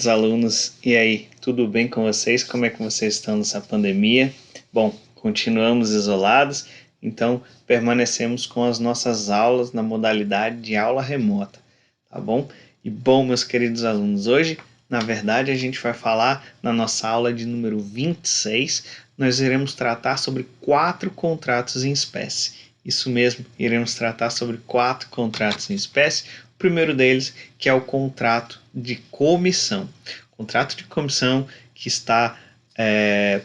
queridos alunos, e aí, tudo bem com vocês? Como é que vocês estão nessa pandemia? Bom, continuamos isolados, então permanecemos com as nossas aulas na modalidade de aula remota, tá bom? E bom, meus queridos alunos, hoje, na verdade, a gente vai falar na nossa aula de número 26, nós iremos tratar sobre 4 contratos em espécie. Isso mesmo, iremos tratar sobre 4 contratos em espécie. O primeiro deles, que é o contrato de comissão. Contrato de comissão que está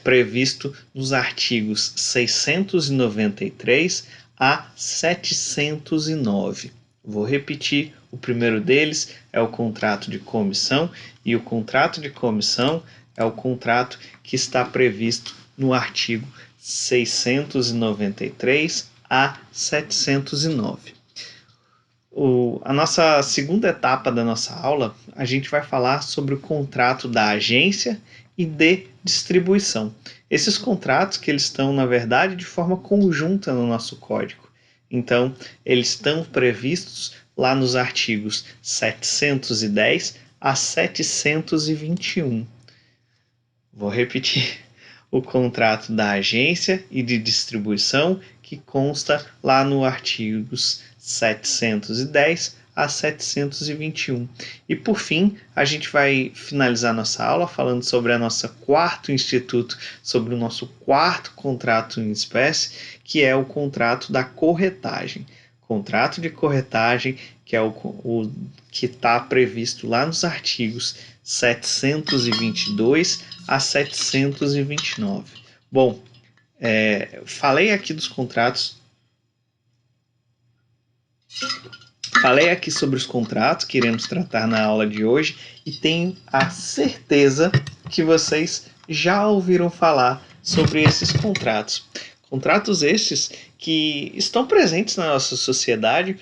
previsto nos artigos 693 a 709. Vou repetir, o primeiro deles é o contrato de comissão, e o contrato de comissão é o contrato que está previsto no artigo 693 a 709. A nossa segunda etapa da nossa aula, a gente vai falar sobre o contrato da agência e de distribuição. Esses contratos que eles estão, na verdade, de forma conjunta no nosso código. Então, eles estão previstos lá nos artigos 710 a 721. Vou repetir. O contrato da agência e de distribuição, que consta lá no artigos 710 a 721. E por fim, a gente vai finalizar nossa aula falando sobre a nossa quarto instituto, sobre o nosso quarto contrato em espécie, que é o contrato da corretagem. Contrato de corretagem, que é o que está previsto lá nos artigos 722 a 729. Bom, falei aqui dos contratos. Falei aqui sobre os contratos que iremos tratar na aula de hoje e tenho a certeza que vocês já ouviram falar sobre esses contratos. Contratos estes que estão presentes na nossa sociedade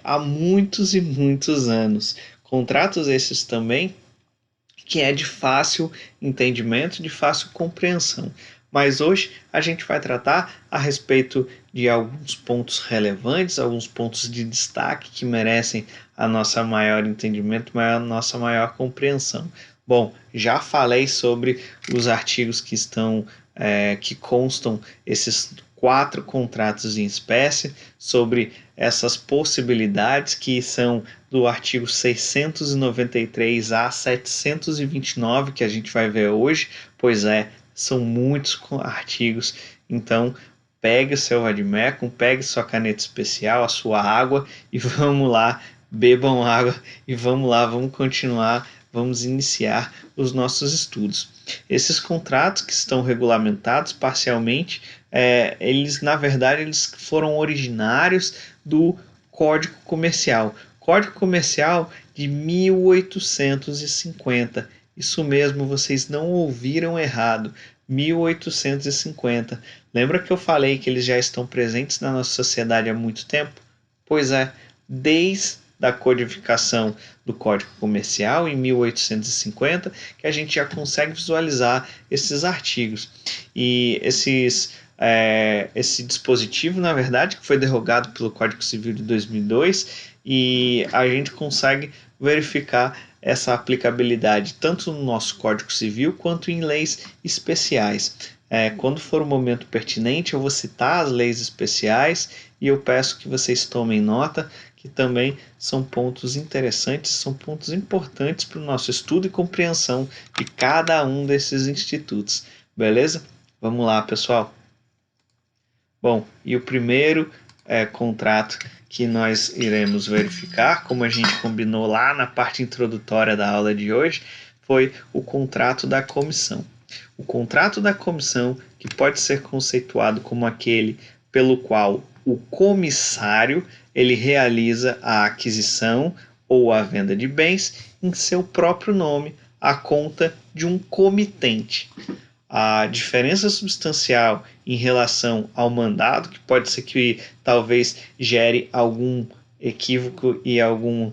há muitos e muitos anos. Contratos esses também que é de fácil entendimento, de fácil compreensão. Mas hoje a gente vai tratar a respeito de alguns pontos relevantes, alguns pontos de destaque que merecem a nossa maior entendimento, a nossa maior compreensão. Bom, já falei sobre os artigos que que constam esses 4 contratos em espécie, sobre essas possibilidades que são do artigo 693 a 729, que a gente vai ver hoje, pois são muitos artigos. Então, pegue o seu vade-mecum, pegue sua caneta especial, a sua água e vamos lá, bebam água e vamos lá, vamos continuar, vamos iniciar os nossos estudos. Esses contratos que estão regulamentados parcialmente, eles na verdade eles foram originários do Código Comercial. Código Comercial de 1850. Isso mesmo, vocês não ouviram errado. 1850. Lembra que eu falei que eles já estão presentes na nossa sociedade há muito tempo? Pois desde a codificação do Código Comercial em 1850, que a gente já consegue visualizar esses artigos. E esse dispositivo, na verdade, que foi derrogado pelo Código Civil de 2002, e a gente consegue verificar essa aplicabilidade tanto no nosso Código Civil quanto em leis especiais. Quando for o momento pertinente, eu vou citar as leis especiais e eu peço que vocês tomem nota, que também são pontos interessantes, são pontos importantes para o nosso estudo e compreensão de cada um desses institutos. Beleza? Vamos lá, pessoal. Bom, e o primeiro contrato que nós iremos verificar, como a gente combinou lá na parte introdutória da aula de hoje, foi o contrato da comissão. O contrato da comissão, que pode ser conceituado como aquele pelo qual o comissário ele realiza a aquisição ou a venda de bens em seu próprio nome, à conta de um comitente. A diferença substancial em relação ao mandado, que pode ser que talvez gere algum equívoco e algum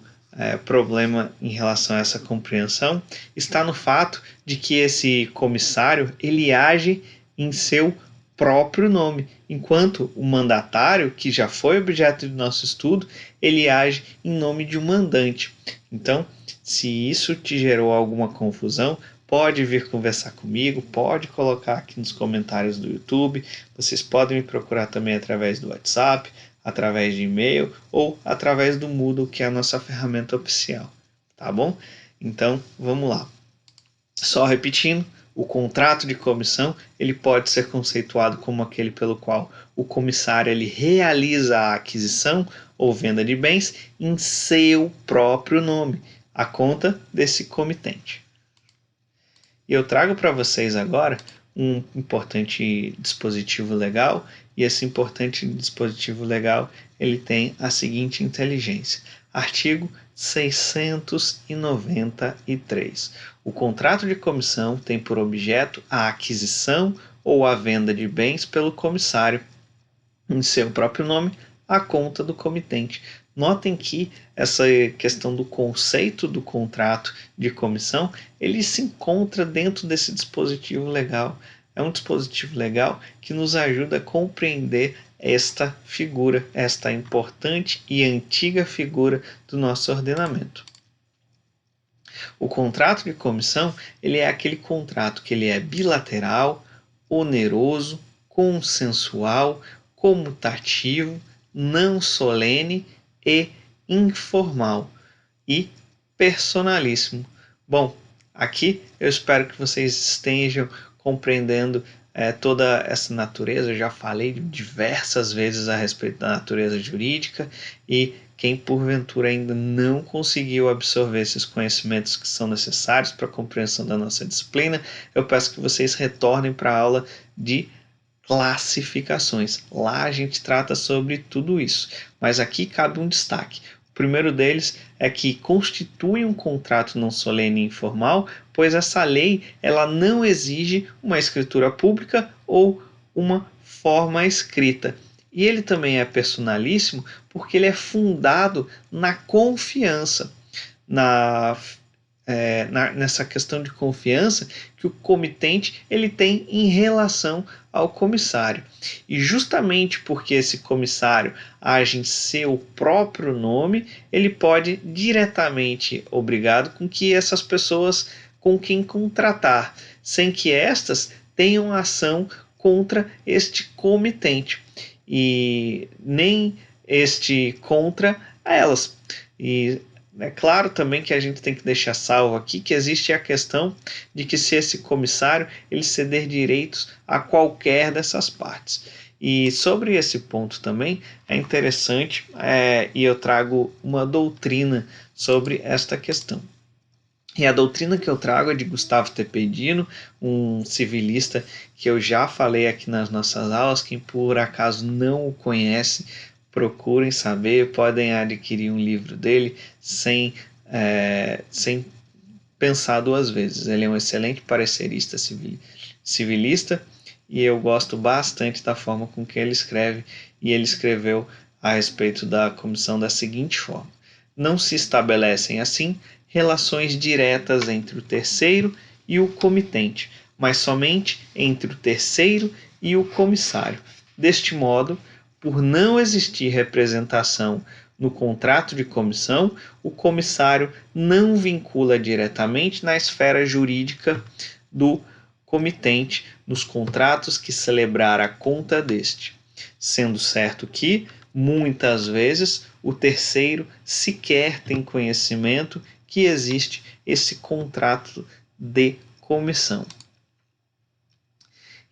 problema em relação a essa compreensão, está no fato de que esse comissário ele age em seu próprio nome, enquanto o mandatário, que já foi objeto do nosso estudo, ele age em nome de um mandante. Então, Se isso te gerou alguma confusão, pode vir conversar comigo, pode colocar aqui nos comentários do YouTube. Vocês podem me procurar também através do WhatsApp, através de e-mail ou através do Moodle, que é a nossa ferramenta oficial, tá bom? Então, vamos lá. Só repetindo, o contrato de comissão ele pode ser conceituado como aquele pelo qual o comissário ele realiza a aquisição ou venda de bens em seu próprio nome, a conta desse comitente. E eu trago para vocês agora um importante dispositivo legal, e esse importante dispositivo legal ele tem a seguinte inteligência. Artigo 693. O contrato de comissão tem por objeto a aquisição ou a venda de bens pelo comissário, em seu próprio nome, à conta do comitente. Notem que essa questão do conceito do contrato de comissão, ele se encontra dentro desse dispositivo legal. É um dispositivo legal que nos ajuda a compreender esta figura, esta importante e antiga figura do nosso ordenamento. O contrato de comissão, ele é aquele contrato que ele é bilateral, oneroso, consensual, comutativo, não solene e informal e personalíssimo. Bom, aqui eu espero que vocês estejam compreendendo toda essa natureza. Eu já falei diversas vezes a respeito da natureza jurídica, e quem porventura ainda não conseguiu absorver esses conhecimentos que são necessários para a compreensão da nossa disciplina, eu peço que vocês retornem para a aula de classificações. Lá a gente trata sobre tudo isso, mas aqui cabe um destaque. O primeiro deles é que constitui um contrato não solene e informal, pois essa lei ela não exige uma escritura pública ou uma forma escrita. E ele também é personalíssimo porque ele é fundado na confiança, nessa questão de confiança que o comitente ele tem em relação ao comissário. E justamente porque esse comissário age em seu próprio nome, ele pode diretamente obrigado com que essas pessoas com quem contratar, sem que estas tenham ação contra este comitente e nem este contra elas. E é claro também que a gente tem que deixar salvo aqui que existe a questão de que se esse comissário ele ceder direitos a qualquer dessas partes. E sobre esse ponto também é interessante e eu trago uma doutrina sobre esta questão. E a doutrina que eu trago é de Gustavo Tepedino, um civilista que eu já falei aqui nas nossas aulas. Quem por acaso não o conhece, procurem saber, podem adquirir um livro dele sem pensar duas vezes. Ele é um excelente parecerista civilista e eu gosto bastante da forma com que ele escreve, e ele escreveu a respeito da comissão da seguinte forma: não se estabelecem assim relações diretas entre o terceiro e o comitente, mas somente entre o terceiro e o comissário. Deste modo, por não existir representação no contrato de comissão, o comissário não vincula diretamente na esfera jurídica do comitente nos contratos que celebrar a conta deste, sendo certo que, muitas vezes, o terceiro sequer tem conhecimento que existe esse contrato de comissão.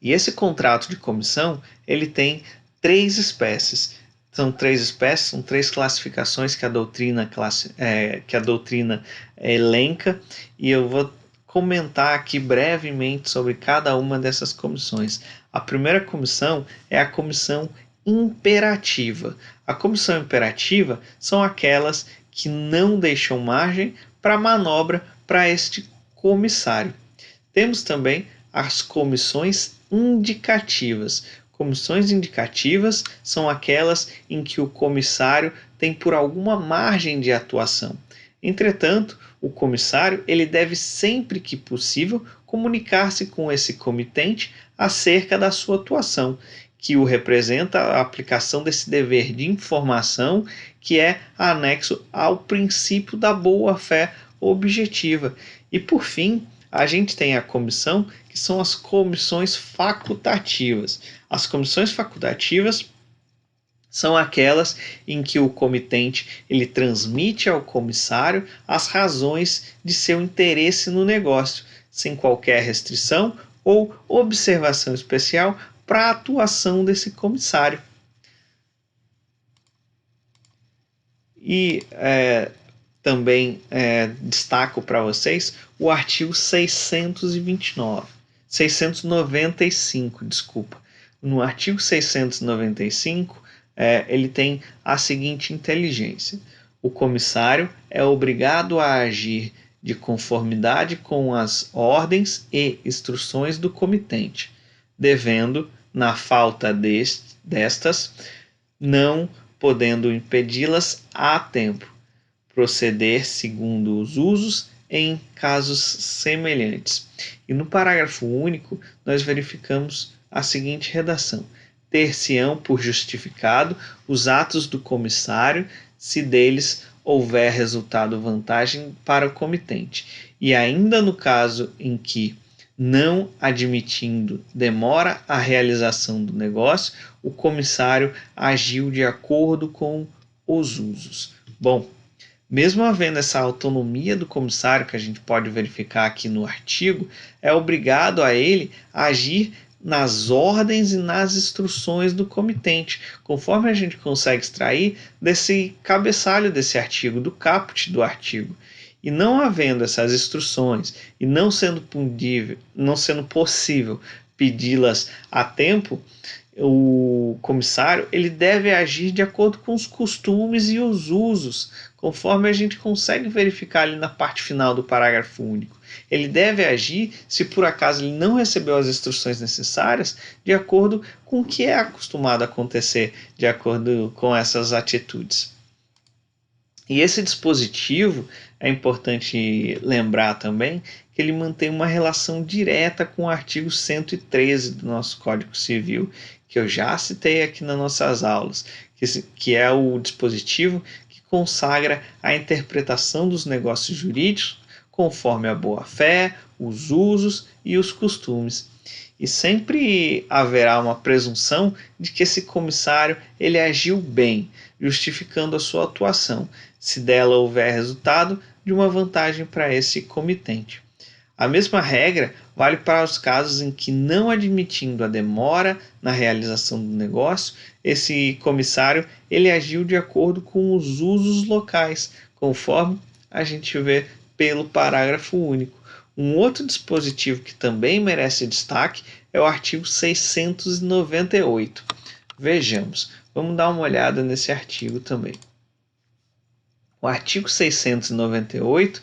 E esse contrato de comissão, ele tem três espécies. São três classificações que a doutrina elenca, e eu vou comentar aqui brevemente sobre cada uma dessas comissões. A primeira comissão é a comissão imperativa. A comissão imperativa são aquelas que não deixam margem para manobra para este comissário. Temos também as comissões indicativas. Comissões indicativas são aquelas em que o comissário tem por alguma margem de atuação. Entretanto, o comissário ele deve sempre que possível comunicar-se com esse comitente acerca da sua atuação, que o representa a aplicação desse dever de informação que é anexo ao princípio da boa-fé objetiva. E por fim, a gente tem a comissão, que são as comissões facultativas. As comissões facultativas são aquelas em que o comitente ele transmite ao comissário as razões de seu interesse no negócio, sem qualquer restrição ou observação especial para a atuação desse comissário. E também destaco para vocês o artigo 695, desculpa. No artigo 695, ele tem a seguinte inteligência: o comissário é obrigado a agir de conformidade com as ordens e instruções do comitente, devendo, na falta destas, não podendo impedi-las a tempo, proceder segundo os usos em casos semelhantes. E no parágrafo único, nós verificamos a seguinte redação: ter-se-ão por justificado os atos do comissário, se deles houver resultado vantagem para o comitente, e ainda no caso em que, não admitindo demora a realização do negócio, o comissário agiu de acordo com os usos. Bom, mesmo havendo essa autonomia do comissário, que a gente pode verificar aqui no artigo, é obrigado a ele a agir nas ordens e nas instruções do comitente, conforme a gente consegue extrair desse cabeçalho desse artigo, do caput do artigo. E não havendo essas instruções e não sendo possível pedi-las a tempo, o comissário ele deve agir de acordo com os costumes e os usos, conforme a gente consegue verificar ali na parte final do parágrafo único. Ele deve agir, se por acaso ele não recebeu as instruções necessárias, de acordo com o que é acostumado a acontecer, de acordo com essas atitudes. E esse dispositivo, é importante lembrar também que ele mantém uma relação direta com o artigo 113 do nosso Código Civil, que eu já citei aqui nas nossas aulas, que é o dispositivo que consagra a interpretação dos negócios jurídicos conforme a boa-fé, os usos e os costumes. E sempre haverá uma presunção de que esse comissário ele agiu bem, justificando a sua atuação, se dela houver resultado de uma vantagem para esse comitente. A mesma regra vale para os casos em que, não admitindo a demora na realização do negócio, esse comissário ele agiu de acordo com os usos locais, conforme a gente vê pelo parágrafo único. Um outro dispositivo que também merece destaque é o artigo 698. Vejamos, vamos dar uma olhada nesse artigo também. O artigo 698,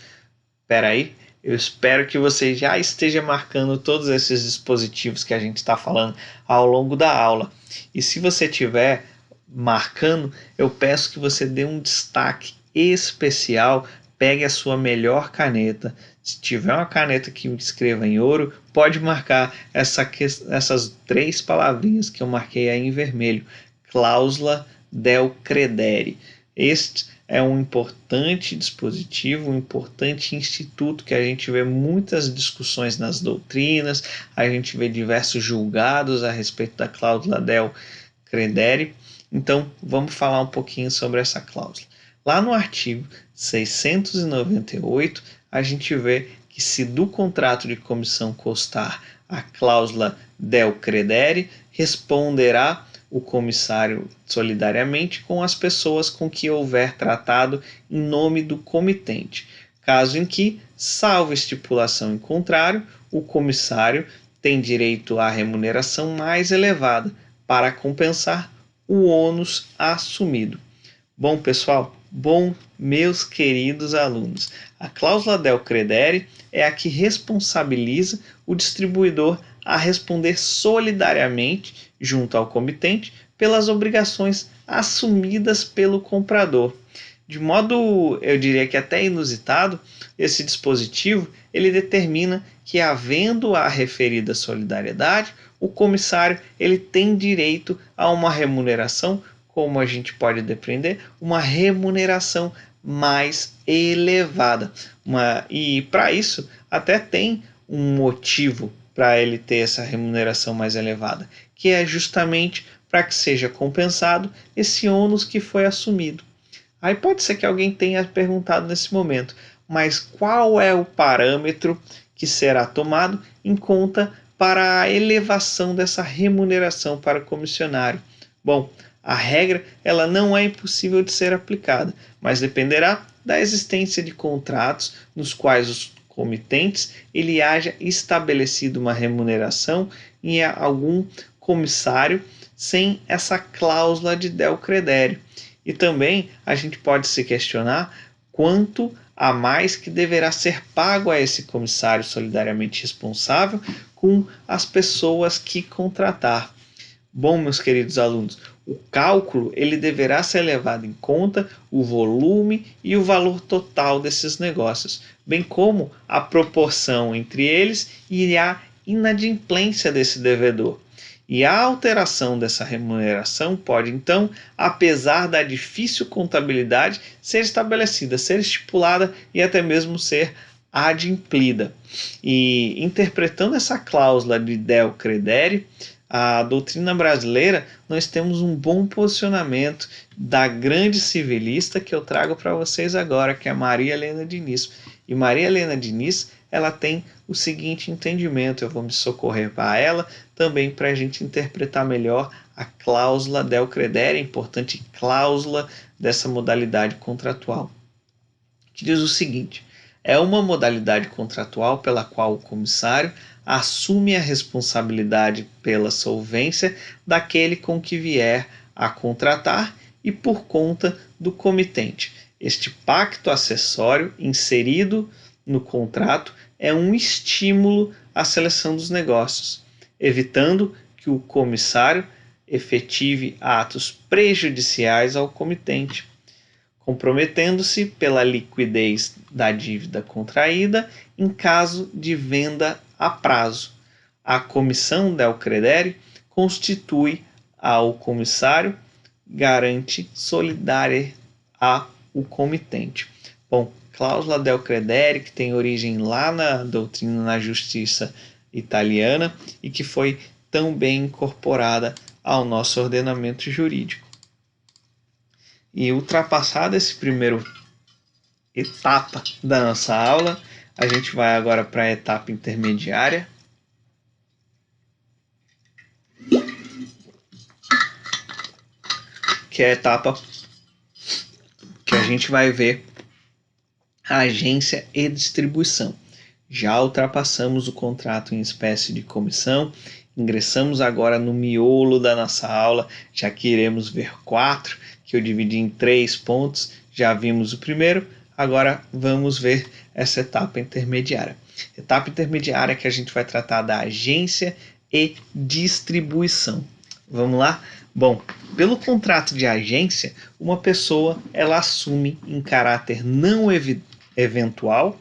eu espero que você já esteja marcando todos esses dispositivos que a gente está falando ao longo da aula. E se você estiver marcando, eu peço que você dê um destaque especial, pegue a sua melhor caneta. Se tiver uma caneta que escreva em ouro, pode marcar essas 3 palavrinhas que eu marquei aí em vermelho: cláusula del credere. Este é um importante dispositivo, um importante instituto que a gente vê muitas discussões nas doutrinas, a gente vê diversos julgados a respeito da cláusula del credere. Então, vamos falar um pouquinho sobre essa cláusula. Lá no artigo 698, a gente vê que, se do contrato de comissão constar a cláusula del credere, responderá o comissário solidariamente com as pessoas com que houver tratado em nome do comitente, caso em que, salvo estipulação em contrário, o comissário tem direito à remuneração mais elevada para compensar o ônus assumido. Bom, pessoal, meus queridos alunos, a cláusula del credere é a que responsabiliza o distribuidor a responder solidariamente junto ao comitente pelas obrigações assumidas pelo comprador. De modo, eu diria que até inusitado, esse dispositivo ele determina que, havendo a referida solidariedade, o comissário ele tem direito a uma remuneração, como a gente pode depreender, uma remuneração mais elevada. E para isso até tem um motivo para ele ter essa remuneração mais elevada, que é justamente para que seja compensado esse ônus que foi assumido. Aí pode ser que alguém tenha perguntado nesse momento, mas qual é o parâmetro que será tomado em conta para a elevação dessa remuneração para o comissionário? Bom, a regra ela não é impossível de ser aplicada, mas dependerá da existência de contratos nos quais os comitentes ele haja estabelecido uma remuneração em algum comissário sem essa cláusula de del credere. E também a gente pode se questionar quanto a mais que deverá ser pago a esse comissário solidariamente responsável com as pessoas que contratar. Bom, meus queridos alunos, o cálculo ele deverá ser levado em conta o volume e o valor total desses negócios, bem como a proporção entre eles e a inadimplência desse devedor. E a alteração dessa remuneração pode, então, apesar da difícil contabilidade, ser estabelecida, ser estipulada e até mesmo ser adimplida. E interpretando essa cláusula de del credere, a doutrina brasileira, nós temos um bom posicionamento da grande civilista que eu trago para vocês agora, que é Maria Helena Diniz. E Maria Helena Diniz, ela tem o seguinte entendimento, eu vou me socorrer para ela também para a gente interpretar melhor a cláusula del credere, a importante cláusula dessa modalidade contratual, que diz o seguinte: é uma modalidade contratual pela qual o comissário assume a responsabilidade pela solvência daquele com que vier a contratar e por conta do comitente. Este pacto acessório inserido no contrato é um estímulo à seleção dos negócios, evitando que o comissário efetive atos prejudiciais ao comitente, comprometendo-se pela liquidez da dívida contraída em caso de venda a prazo. A comissão del credere constitui ao comissário garante solidária ao comitente. Bom, cláusula del credere, que tem origem lá na doutrina na justiça italiana e que foi tão bem incorporada ao nosso ordenamento jurídico. E ultrapassada essa primeira etapa da nossa aula, a gente vai agora para a etapa intermediária, que é a etapa que a gente vai ver a agência e distribuição. Já ultrapassamos o contrato em espécie de comissão, ingressamos agora no miolo da nossa aula, já que iremos ver 4, que eu dividi em 3 pontos, já vimos o primeiro, agora vamos ver essa etapa intermediária. Etapa intermediária que a gente vai tratar da agência e distribuição. Vamos lá? Bom, pelo contrato de agência, uma pessoa ela assume em caráter não eventual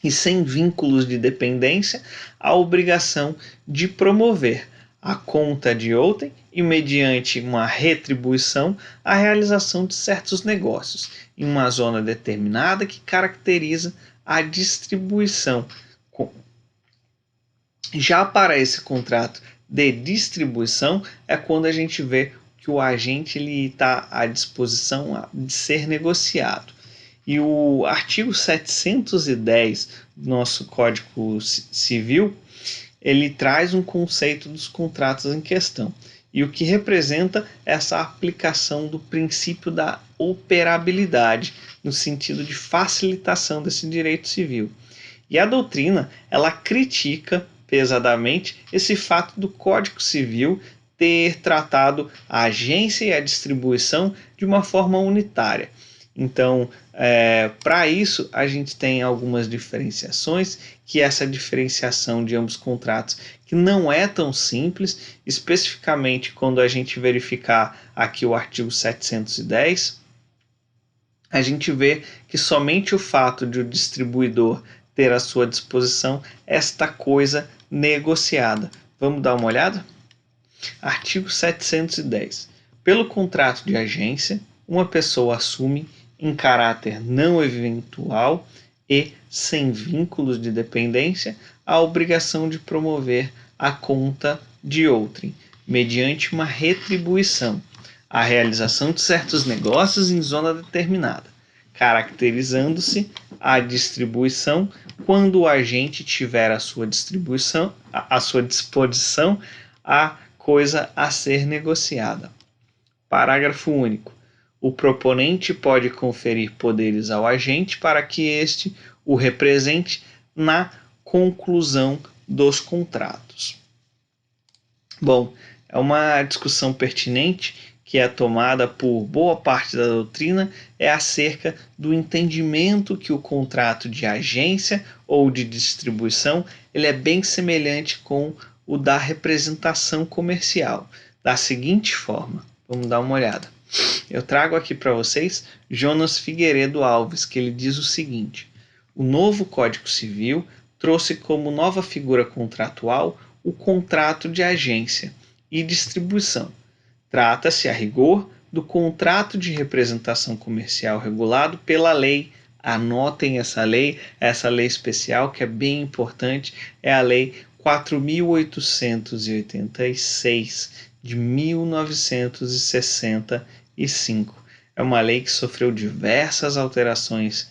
e sem vínculos de dependência a obrigação de promover a conta de outrem e mediante uma retribuição a realização de certos negócios em uma zona determinada que caracteriza a distribuição. Já para esse contrato de distribuição é quando a gente vê que o agente está à disposição de ser negociado. E o artigo 710 do nosso Código Civil, ele traz um conceito dos contratos em questão, e o que representa essa aplicação do princípio da operabilidade, no sentido de facilitação desse direito civil. E a doutrina, ela critica pesadamente esse fato do Código Civil ter tratado a agência e a distribuição de uma forma unitária. Então, para isso, a gente tem algumas diferenciações, que essa diferenciação de ambos contratos, que não é tão simples, especificamente quando a gente verificar aqui o artigo 710, a gente vê que somente o fato de o distribuidor ter à sua disposição esta coisa negociada. Vamos dar uma olhada? Artigo 710. Pelo contrato de agência, uma pessoa assume em caráter não eventual e sem vínculos de dependência, a obrigação de promover a conta de outrem, mediante uma retribuição, a realização de certos negócios em zona determinada, caracterizando-se a distribuição quando o agente tiver à sua disposição a coisa a ser negociada. Parágrafo único. O proponente pode conferir poderes ao agente para que este o represente na conclusão dos contratos. Bom, é uma discussão pertinente que é tomada por boa parte da doutrina é acerca do entendimento que o contrato de agência ou de distribuição ele é bem semelhante com o da representação comercial, da seguinte forma. Vamos dar uma olhada. Eu trago aqui para vocês Jonas Figueiredo Alves, que ele diz o seguinte: o novo Código Civil trouxe como nova figura contratual o contrato de agência e distribuição. Trata-se, a rigor, do contrato de representação comercial regulado pela lei. Anotem essa lei especial que é bem importante, é a Lei 4.886 de 1965. É uma lei que sofreu diversas alterações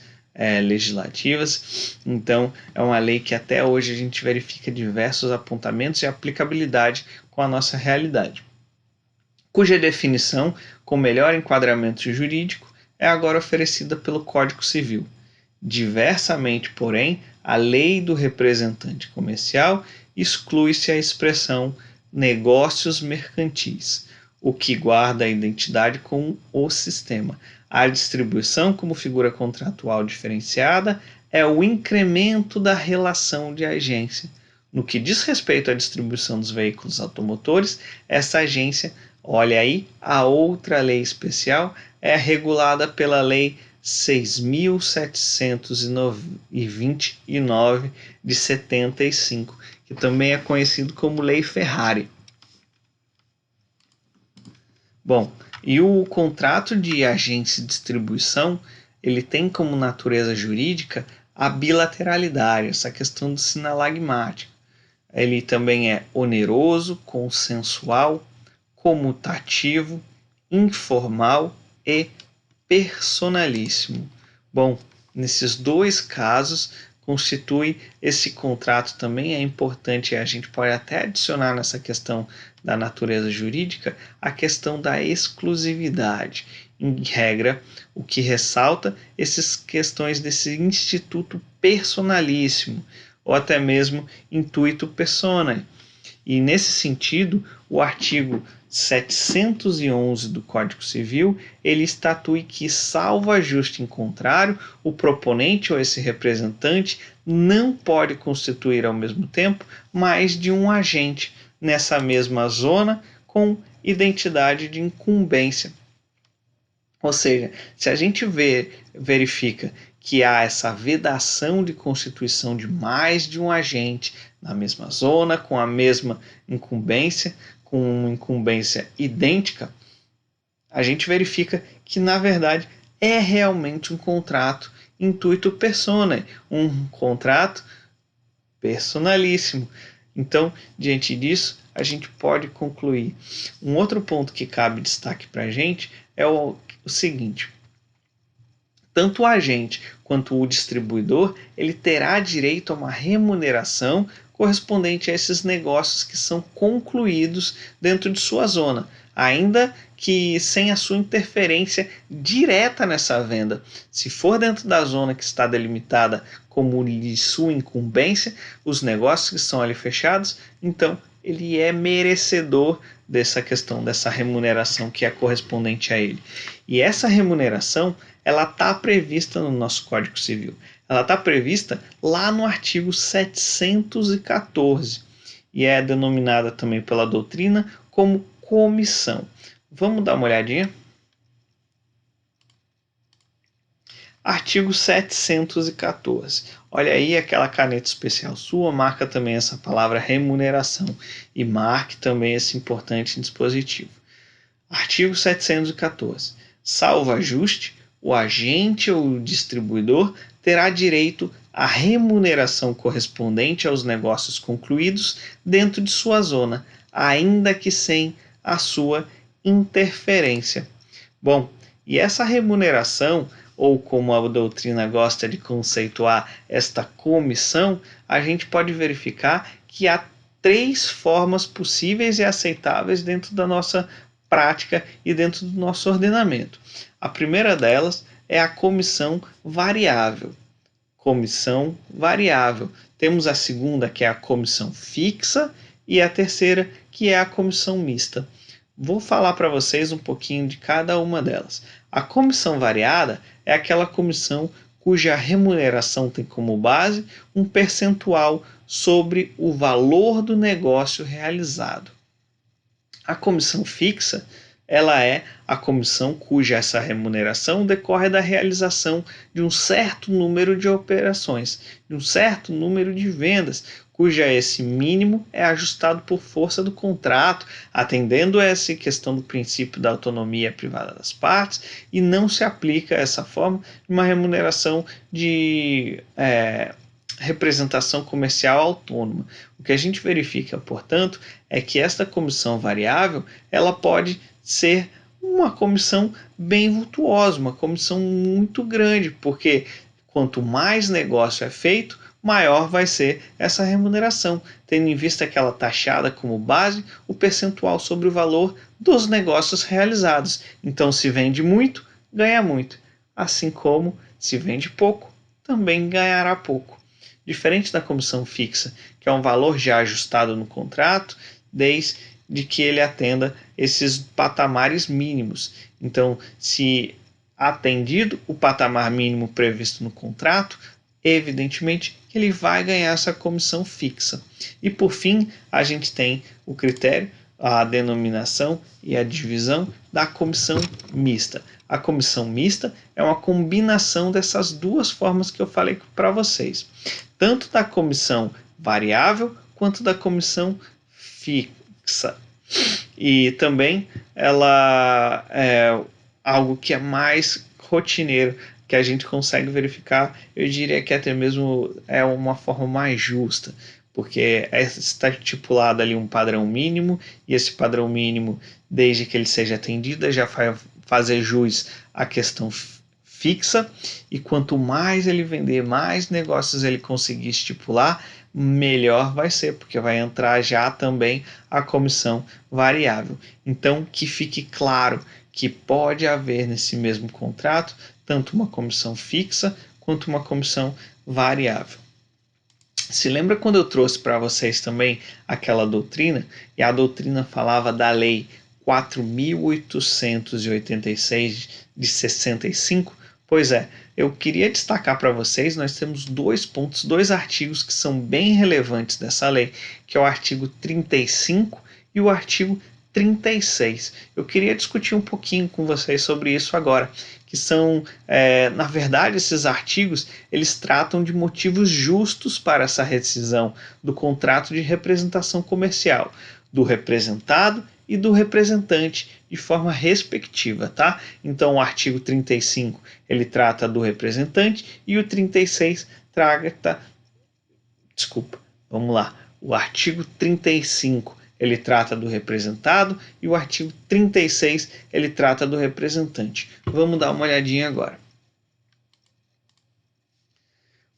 legislativas, então é uma lei que até hoje a gente verifica diversos apontamentos e aplicabilidade com a nossa realidade, cuja definição com melhor enquadramento jurídico é agora oferecida pelo Código Civil. Diversamente, porém, a lei do representante comercial exclui-se a expressão negócios mercantis, o que guarda a identidade com o sistema. A distribuição como figura contratual diferenciada é o incremento da relação de agência. No que diz respeito à distribuição dos veículos automotores, essa agência, olha aí, a outra lei especial é regulada pela Lei 6.729 de 75, que também é conhecido como Lei Ferrari. Bom, e o contrato de agência e distribuição, ele tem como natureza jurídica a bilateralidade, essa questão do sinalagmático. Ele também é oneroso, consensual, comutativo, informal e personalíssimo. Bom, nesses dois casos constitui esse contrato também é importante, a gente pode até adicionar nessa questão da natureza jurídica a questão da exclusividade. Em regra, o que ressalta essas questões desse instituto personalíssimo ou até mesmo intuito personae. E nesse sentido, o artigo 711 do Código Civil, ele estatui que, salvo ajuste em contrário, o proponente ou esse representante não pode constituir ao mesmo tempo mais de um agente nessa mesma zona com identidade de incumbência. Ou seja, se a gente verifica que há essa vedação de constituição de mais de um agente na mesma zona, com a mesma incumbência, com uma incumbência idêntica, a gente verifica que, na verdade, é realmente um contrato intuito personae, um contrato personalíssimo. Então, diante disso, a gente pode concluir. Um outro ponto que cabe destaque para a gente é o seguinte: tanto o agente quanto o distribuidor, ele terá direito a uma remuneração correspondente a esses negócios que são concluídos dentro de sua zona, ainda que sem a sua interferência direta nessa venda. Se for dentro da zona que está delimitada como de sua incumbência, os negócios que estão ali fechados, então ele é merecedor dessa questão, dessa remuneração que é correspondente a ele. E essa remuneração, ela está prevista no nosso Código Civil. Ela está prevista lá no artigo 714 e é denominada também pela doutrina como comissão. Vamos dar uma olhadinha? Artigo 714. Olha aí aquela caneta especial sua, marca também essa palavra remuneração e marque também esse importante dispositivo. Artigo 714. Salvo ajuste, o agente ou o distribuidor terá direito à remuneração correspondente aos negócios concluídos dentro de sua zona, ainda que sem a sua interferência. Bom, e essa remuneração, ou como a doutrina gosta de conceituar esta comissão, a gente pode verificar que há 3 formas possíveis e aceitáveis dentro da nossa prática e dentro do nosso ordenamento. A primeira delas é a comissão variável. Comissão variável. Temos a segunda, que é a comissão fixa, e a terceira, que é a comissão mista. Vou falar para vocês um pouquinho de cada uma delas. A comissão variada é aquela comissão cuja remuneração tem como base um percentual sobre o valor do negócio realizado. A comissão fixa, ela é a comissão cuja essa remuneração decorre da realização de um certo número de operações, de um certo número de vendas, cuja esse mínimo é ajustado por força do contrato, atendendo a essa questão do princípio da autonomia privada das partes, e não se aplica essa forma de uma remuneração de representação comercial autônoma. O que a gente verifica, portanto, é que esta comissão variável ela pode ser uma comissão bem vultuosa, uma comissão muito grande, porque quanto mais negócio é feito, maior vai ser essa remuneração, tendo em vista que ela taxada como base o percentual sobre o valor dos negócios realizados. Então, se vende muito, ganha muito. Assim como, se vende pouco, também ganhará pouco. Diferente da comissão fixa, que é um valor já ajustado no contrato, desde que ele atenda esses patamares mínimos. Então, se atendido o patamar mínimo previsto no contrato, evidentemente que ele vai ganhar essa comissão fixa. E por fim, a gente tem o critério, a denominação e a divisão da comissão mista. A comissão mista é uma combinação dessas duas formas que eu falei para vocês, tanto da comissão variável quanto da comissão fixa. E também ela é algo que é mais rotineiro, que a gente consegue verificar, eu diria que até mesmo é uma forma mais justa, porque está estipulado ali um padrão mínimo, e esse padrão mínimo, desde que ele seja atendido, já vai fazer jus à questão fixa, e quanto mais ele vender, mais negócios ele conseguir estipular, melhor vai ser, porque vai entrar já também a comissão variável. Então, que fique claro que pode haver nesse mesmo contrato tanto uma comissão fixa quanto uma comissão variável. Se lembra quando eu trouxe para vocês também aquela doutrina, e a doutrina falava da lei 4.886 de 65? Pois é, eu queria destacar para vocês, nós temos 2 pontos, 2 artigos que são bem relevantes dessa lei, que é o artigo 35 e o artigo 36. Eu queria discutir um pouquinho com vocês sobre isso agora, que são, na verdade, esses artigos, eles tratam de motivos justos para essa rescisão do contrato de representação comercial, do representado e do representante, de forma respectiva, tá? Então, o artigo 35, ele trata do representante, e o 36 trata... Desculpa, vamos lá. O artigo 35, ele trata do representado, e o artigo 36, ele trata do representante. Vamos dar uma olhadinha agora.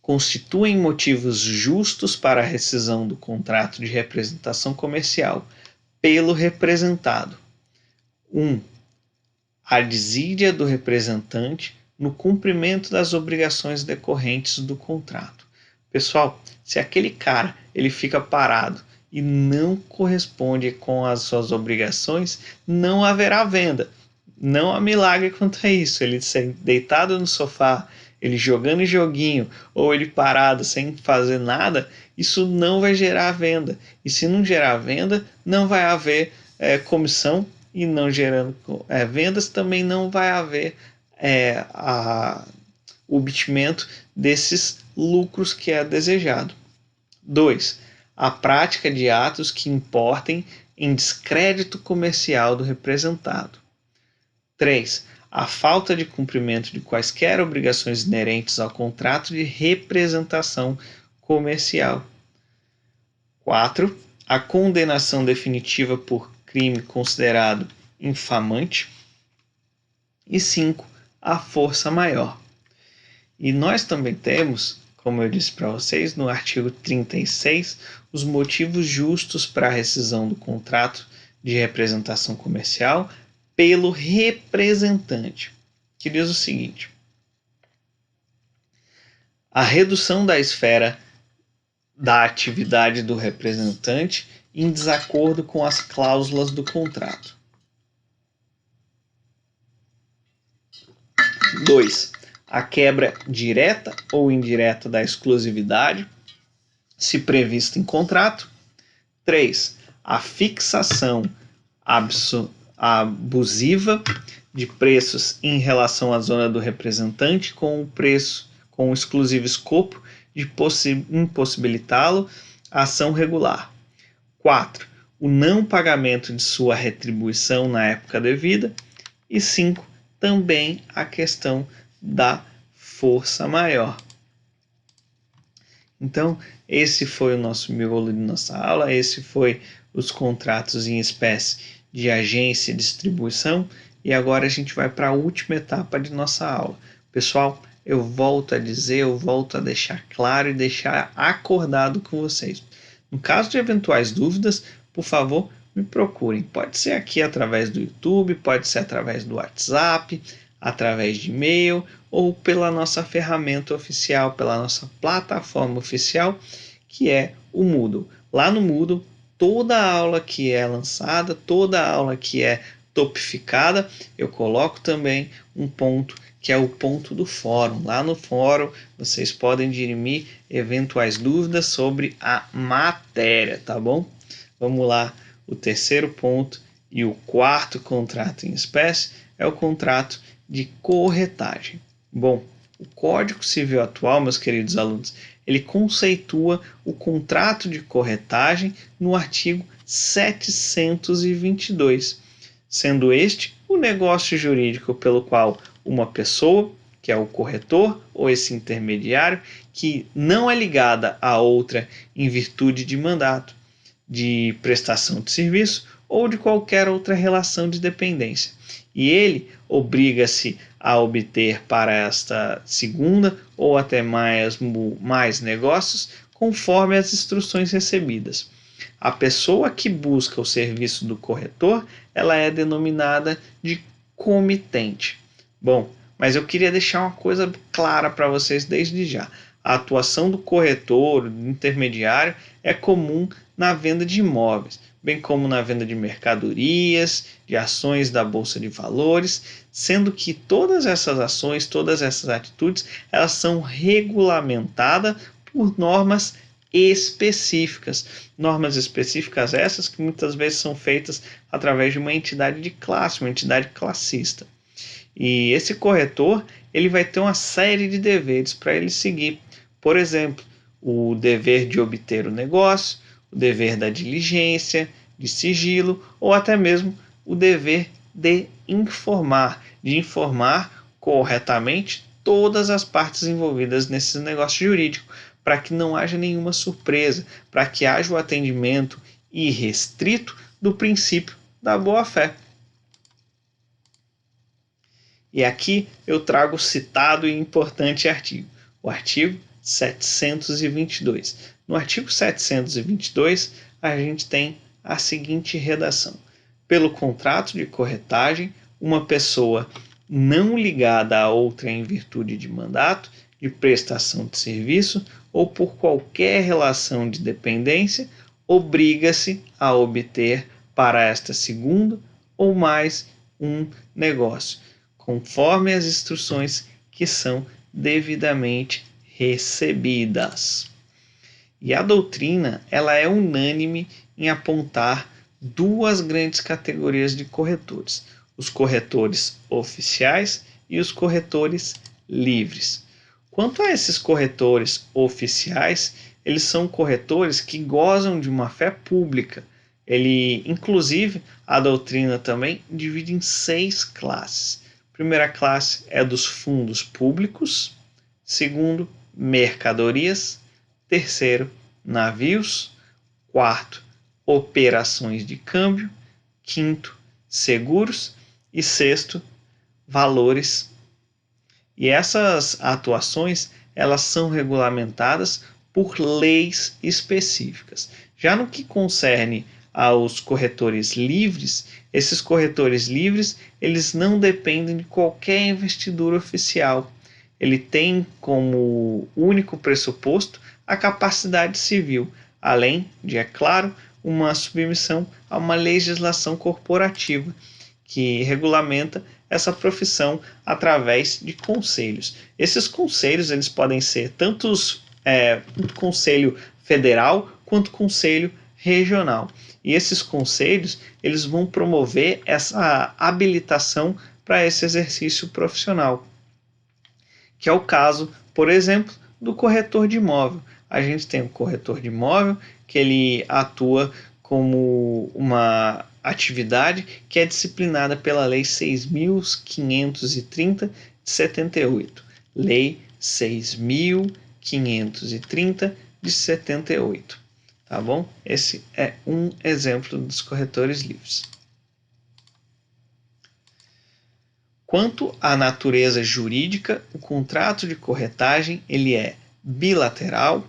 Constituem motivos justos para a rescisão do contrato de representação comercial pelo representado. 1. A desídia do representante no cumprimento das obrigações decorrentes do contrato. Pessoal, se aquele cara ele fica parado e não corresponde com as suas obrigações, não haverá venda. Não há milagre quanto a isso. Ele deitado no sofá, ele jogando joguinho, ou ele parado sem fazer nada, isso não vai gerar venda. E se não gerar venda, não vai haver comissão, e não gerando vendas, também não vai haver o obtimento desses lucros que é desejado. 2. A prática de atos que importem em descrédito comercial do representado. 3. a falta de cumprimento de quaisquer obrigações inerentes ao contrato de representação comercial. 4. A condenação definitiva por crime considerado infamante. E 5. A força maior. E nós também temos, como eu disse para vocês, no artigo 36, os motivos justos para a rescisão do contrato de representação comercial pelo representante, que diz o seguinte: a redução da esfera da atividade do representante em desacordo com as cláusulas do contrato. 2. A quebra direta ou indireta da exclusividade, se prevista em contrato. 3. A fixação abusiva de preços em relação à zona do representante com o exclusivo escopo de impossibilitá-lo a ação regular. 4. O não pagamento de sua retribuição na época devida. E 5. Também a questão da força maior. Então, esse foi o nosso miolo de nossa aula, esse foi os contratos em espécie de agência e distribuição, e agora a gente vai para a última etapa de nossa aula. Pessoal, eu volto a dizer, eu volto a deixar claro e deixar acordado com vocês. No caso de eventuais dúvidas, por favor, me procurem. Pode ser aqui através do YouTube, pode ser através do WhatsApp, através de e-mail ou pela nossa ferramenta oficial, pela nossa plataforma oficial, que é o Moodle. Lá no Moodle, toda aula que é lançada, toda aula que é topificada, eu coloco também um ponto que é o ponto do fórum. Lá no fórum vocês podem dirimir eventuais dúvidas sobre a matéria, tá bom? Vamos lá, o terceiro ponto e o quarto contrato em espécie é o contrato de corretagem. Bom, o Código Civil atual, meus queridos alunos, ele conceitua o contrato de corretagem no artigo 722, sendo este o negócio jurídico pelo qual uma pessoa, que é o corretor ou esse intermediário, que não é ligada a outra em virtude de mandato, de prestação de serviço ou de qualquer outra relação de dependência. E ele obriga-se a obter para esta segunda ou até mais negócios, conforme as instruções recebidas. A pessoa que busca o serviço do corretor, ela é denominada de comitente. Bom, mas eu queria deixar uma coisa clara para vocês desde já. A atuação do corretor, do intermediário, é comum na venda de imóveis, bem como na venda de mercadorias, de ações da Bolsa de Valores, sendo que todas essas ações, todas essas atitudes, elas são regulamentadas por normas específicas. Normas específicas essas que muitas vezes são feitas através de uma entidade de classe, uma entidade classista. E esse corretor, ele vai ter uma série de deveres para ele seguir. Por exemplo, o dever de obter o negócio, o dever da diligência, de sigilo, ou até mesmo o dever de informar corretamente todas as partes envolvidas nesse negócio jurídico, para que não haja nenhuma surpresa, para que haja o atendimento irrestrito do princípio da boa-fé. E aqui eu trago o citado e importante artigo, o artigo 722. No artigo 722, a gente tem a seguinte redação: pelo contrato de corretagem, uma pessoa não ligada a outra em virtude de mandato, de prestação de serviço ou por qualquer relação de dependência, obriga-se a obter para esta segunda ou mais um negócio, conforme as instruções que são devidamente recebidas. E a doutrina, ela é unânime em apontar duas grandes categorias de corretores: os corretores oficiais e os corretores livres. Quanto a esses corretores oficiais, eles são corretores que gozam de uma fé pública. Inclusive, a doutrina também divide em 6 classes. Primeira classe é dos fundos públicos. Segundo, mercadorias. Terceiro, navios. Quarto, operações de câmbio. Quinto, seguros. E sexto, valores. E essas atuações, elas são regulamentadas por leis específicas. Já no que concerne aos corretores livres, esses corretores livres, eles não dependem de qualquer investidor oficial. Ele tem como único pressuposto a capacidade civil, além de, é claro, uma submissão a uma legislação corporativa que regulamenta essa profissão através de conselhos. Esses conselhos eles podem ser tanto conselho federal quanto conselho regional. E esses conselhos eles vão promover essa habilitação para esse exercício profissional, que é o caso, por exemplo, do corretor de imóvel. A gente tem o corretor de imóvel que ele atua como uma atividade que é disciplinada pela Lei 6.530 de 78. Lei 6.530 de 78. Tá bom? Esse é um exemplo dos corretores livres. Quanto à natureza jurídica, o contrato de corretagem ele é bilateral,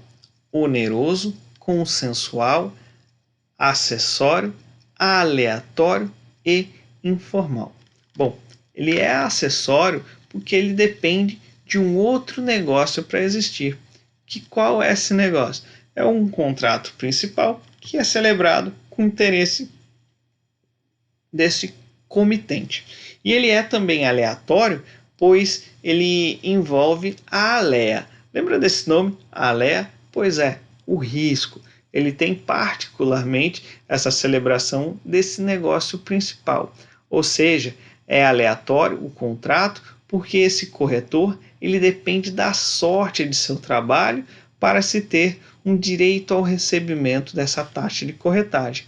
oneroso, consensual, acessório, aleatório e informal. Bom, ele é acessório porque ele depende de um outro negócio para existir. Qual é esse negócio? É um contrato principal que é celebrado com interesse desse comitente. E ele é também aleatório, pois ele envolve a alea. Lembra desse nome? Alea? Pois é, o risco. Ele tem particularmente essa celebração desse negócio principal. Ou seja, é aleatório o contrato porque esse corretor ele depende da sorte de seu trabalho para se ter um direito ao recebimento dessa taxa de corretagem,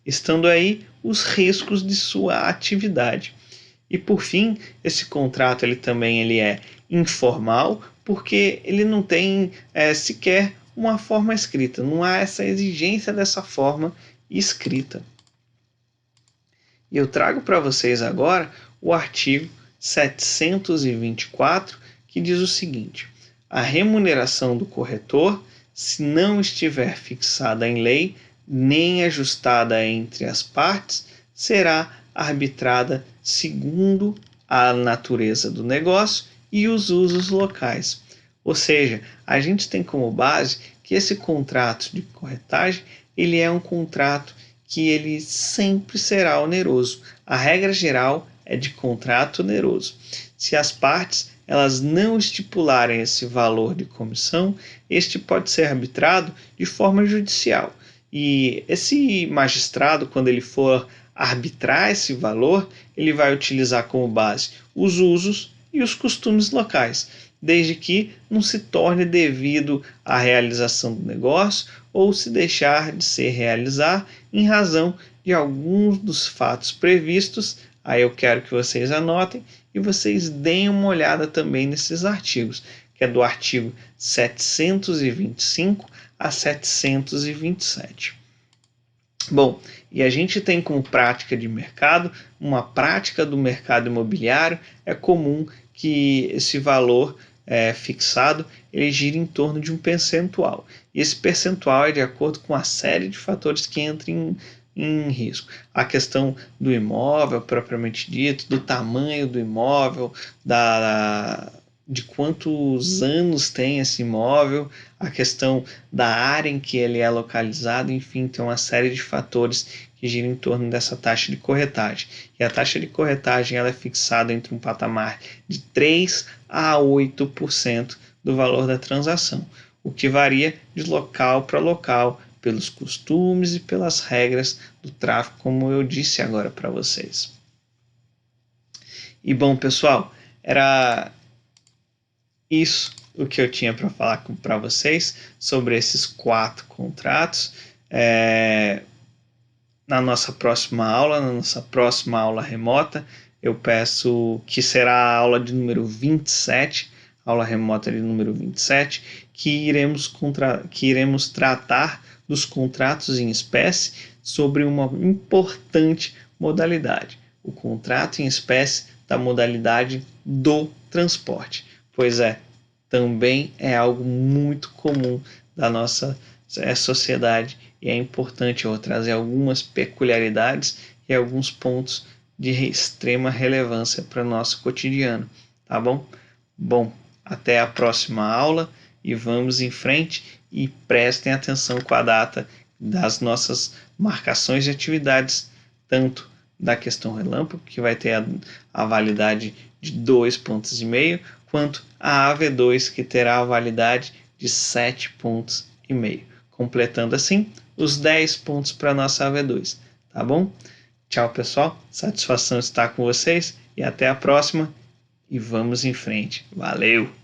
estando aí os riscos de sua atividade. E por fim, esse contrato ele é informal porque ele não tem sequer uma forma escrita, não há essa exigência dessa forma escrita. E eu trago para vocês agora o artigo 724, que diz o seguinte: a remuneração do corretor, se não estiver fixada em lei, nem ajustada entre as partes, será arbitrada segundo a natureza do negócio e os usos locais. Ou seja, a gente tem como base que esse contrato de corretagem ele é um contrato que ele sempre será oneroso. A regra geral é de contrato oneroso. Se as partes elas não estipularem esse valor de comissão, este pode ser arbitrado de forma judicial. E esse magistrado, quando ele for arbitrar esse valor, ele vai utilizar como base os usos e os costumes locais, desde que não se torne devido à realização do negócio ou se deixar de se realizar em razão de alguns dos fatos previstos. Aí eu quero que vocês anotem e vocês deem uma olhada também nesses artigos, que é do artigo 725 a 727. Bom, e a gente tem como prática de mercado, uma prática do mercado imobiliário, é comum que esse valor fixado ele gira em torno de um percentual. E esse percentual é de acordo com a série de fatores que entram em risco. A questão do imóvel propriamente dito, do tamanho do imóvel, de quantos anos tem esse imóvel, a questão da área em que ele é localizado, enfim, tem uma série de fatores que giram em torno dessa taxa de corretagem. E a taxa de corretagem ela é fixada entre um patamar de 3 a 8% do valor da transação, o que varia de local para local, pelos costumes e pelas regras do tráfico, como eu disse agora para vocês. E bom, pessoal, era isso o que eu tinha para falar para vocês sobre esses 4 contratos. Na nossa próxima aula remota, eu peço que será a aula de número 27, aula remota de número 27, que iremos tratar dos contratos em espécie sobre uma importante modalidade, o contrato em espécie da modalidade do transporte. Pois também é algo muito comum da nossa sociedade e é importante eu trazer algumas peculiaridades e alguns pontos de extrema relevância para o nosso cotidiano, tá bom? Bom, até a próxima aula e vamos em frente e prestem atenção com a data das nossas marcações de atividades, tanto da questão relâmpago, que vai ter a validade de 2,5 pontos, quanto a AV2, que terá a validade de 7,5 pontos, completando assim os 10 pontos para a nossa AV2, tá bom? Tchau, pessoal, satisfação estar com vocês e até a próxima e vamos em frente. Valeu!